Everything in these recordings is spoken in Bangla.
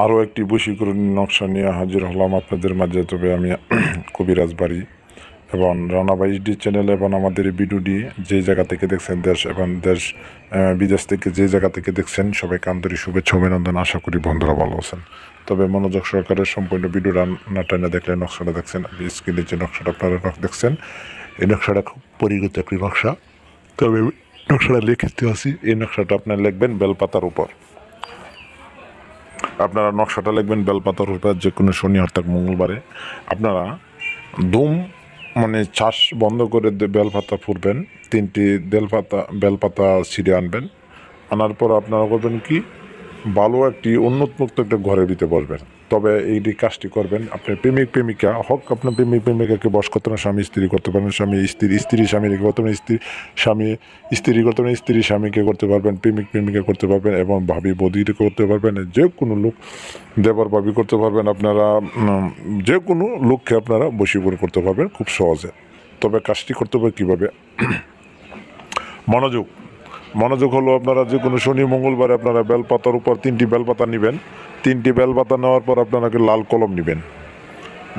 আরও একটি বশীকরণ নকশা নিয়ে হাজির হলাম আপনাদের মাঝে। তবে আমি কবিরাজ বাড়ি এবং রানাবাই ডি চ্যানেল এবং আমাদের এই ভিডিওটি যে জায়গা থেকে দেখছেন, দেশ এবং বিদেশ থেকে যে জায়গা থেকে দেখছেন, সবাইকে আন্তরিক শুভেচ্ছা অভিনন্দন। আশা করি বন্ধুরা ভালো আছেন। তবে মনোযোগ সহকারে সম্পূর্ণ ভিডিওটা না টানা দেখলে নকশাটা দেখছেন, স্ক্রিনে যে নকশাটা আপনারা দেখছেন, এই নকশাটা খুব পরিচিত একটি নকশা। তবে নকশাটা লিখতে আসি, এই নকশাটা আপনারা লিখবেন বেলপাতার উপর। আপনারা নকশাটা লিখবেন বেলপাতার উপর, যে কোনো শনি অর্থাৎ মঙ্গলবারে আপনারা ধুম চাষ বন্ধ করে বেলপাতা ফুরবেন। 3টি বেলপাতা ছিঁড়ে আনবেন। আনার পর আপনারা করবেন কি, ভালো একটি উন্মুক্ত একটা ঘরের ভিতরে বসবেন। তবে এইটি কাজটি করবেন আপনার প্রেমিক প্রেমিকা হোক, আপনার প্রেমিক প্রেমিকাকে বশ করতে না, স্বামী স্ত্রী করতে পারবেন, স্ত্রী স্বামীকে করতে পারেন, স্বামী স্ত্রী করতে পারেন, স্ত্রী স্বামীকে করতে পারবেন, প্রেমিক প্রেমিকা করতে পারবেন এবং ভাবি বৌদিকে করতে পারবেন। যে কোনো লোক, দেবর ভাবি করতে পারবেন। আপনারা যে কোনো লোককে আপনারা বশীকরণ করতে পারবেন খুব সহজে। তবে কাজটি করতে হবে কীভাবে? মনোযোগ হলো, আপনারা যে কোনো শনি মঙ্গলবারে আপনারা বেলপাতার উপর 3টি বেলপাতা নেবেন। 3টি বেলপাতা নেওয়ার পর আপনারা লাল কলম নেবেন।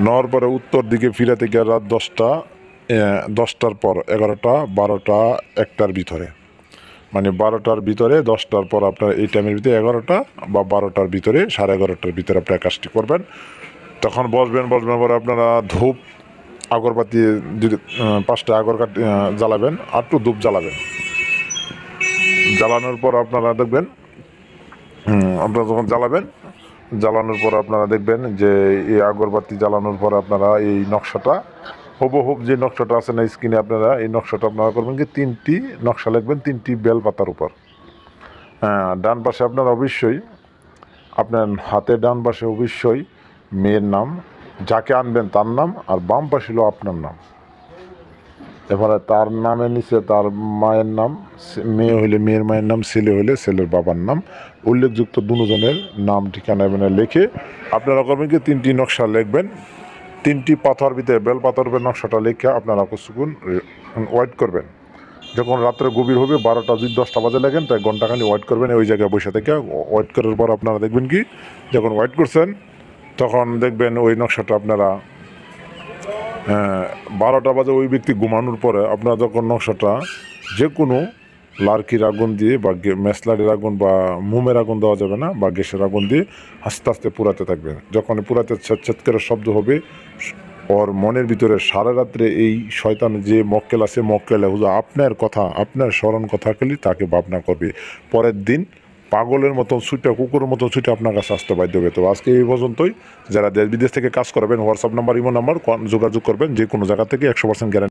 নেওয়ার পরে উত্তর দিকে ফিরে থেকে রাত 10টার পর 11টা 12টা 1টার ভিতরে, 12টার ভিতরে 10টার পর আপনার এই টাইমের ভিতরে 11টা বা 12টার ভিতরে 11:30টার ভিতরে আপনারা কাজটি করবেন। তখন বসবেন পরে আপনারা ধূপ আগরবাতি 5টা আগরবাতি জ্বালাবেন, আর একটু ধূপ জ্বালাবেন। জ্বালানোর পর আপনারা দেখবেন, আপনারা যখন জ্বালানোর পর আপনারা দেখবেন যে এই আগরবাতি জ্বালানোর পর আপনারা এই নকশাটা হুবহুব যে নকশাটা আছে না স্ক্রিনে, আপনারা এই নকশাটা আপনারা করবেন কি, 3টি নকশা লিখবেন 3টি বেলপাতার উপর। ডান পাশে আপনারা অবশ্যই আপনার হাতে ডান পাশে অবশ্যই মেয়ের নাম, যাকে আনবেন তার নাম, আর বাম পাশে হলো আপনার নাম। এবারে তার নামের নিচে তার মায়ের নাম, মেয়ে হইলে মেয়ের মায়ের নাম, ছেলে হইলে ছেলের বাবার নাম, উল্লেখযুক্ত দুজনের নাম ঠিকানা লিখে আপনারা করবেন কি, 3টি নকশা লিখবেন। 3টি পাথর ভিতরে বেলপাতার উপরে নকশাটা লিখে আপনারা কিছুক্ষণ ওয়েট করবেন। যখন রাত্রে গভীর হবে 12টা যদি 10টা বাজে লাগেন, তাই ঘন্টাখানি ওয়েট করবেন ওই জায়গায় বসে থেকে। ওয়েট করার পর আপনারা দেখবেন কি, যখন ওয়েট করছেন তখন দেখবেন ওই নকশাটা আপনারা 12টা বাজে ওই ব্যক্তি ঘুমানোর পরে আপনারা যখন নকশাটা যে কোনো লার্কির আগুন দিয়ে বা মেসলারির আগুন বা মোমের আগুন দেওয়া যাবে না, বা গ্যাসের আগুন দিয়ে আস্তে আস্তে পুরাতে থাকবেন। যখন পুরাতে ছেদ করে শব্দ হবে, ওর মনের ভিতরে সারা রাত্রে এই শয়তান যে মক্কেল আছে, মক্কেলে হুজুর আপনার কথা, আপনার স্মরণ কথা খেলি তাকে ভাবনা করবে। পরের দিন পাগলের মতন ছুটে, কুকুরের মতন ছুটে আপনার কাছে আসতে বাধ্য হবে। তো আজকে এই পর্যন্তই। যারা দেশ বিদেশ থেকে কাজ করবেন, হোয়াটসঅ্যাপ নাম্বার, ইমো নাম্বার যোগাযোগ করবেন। যে কোনো জায়গা থেকে 100% গ্যারান্টি।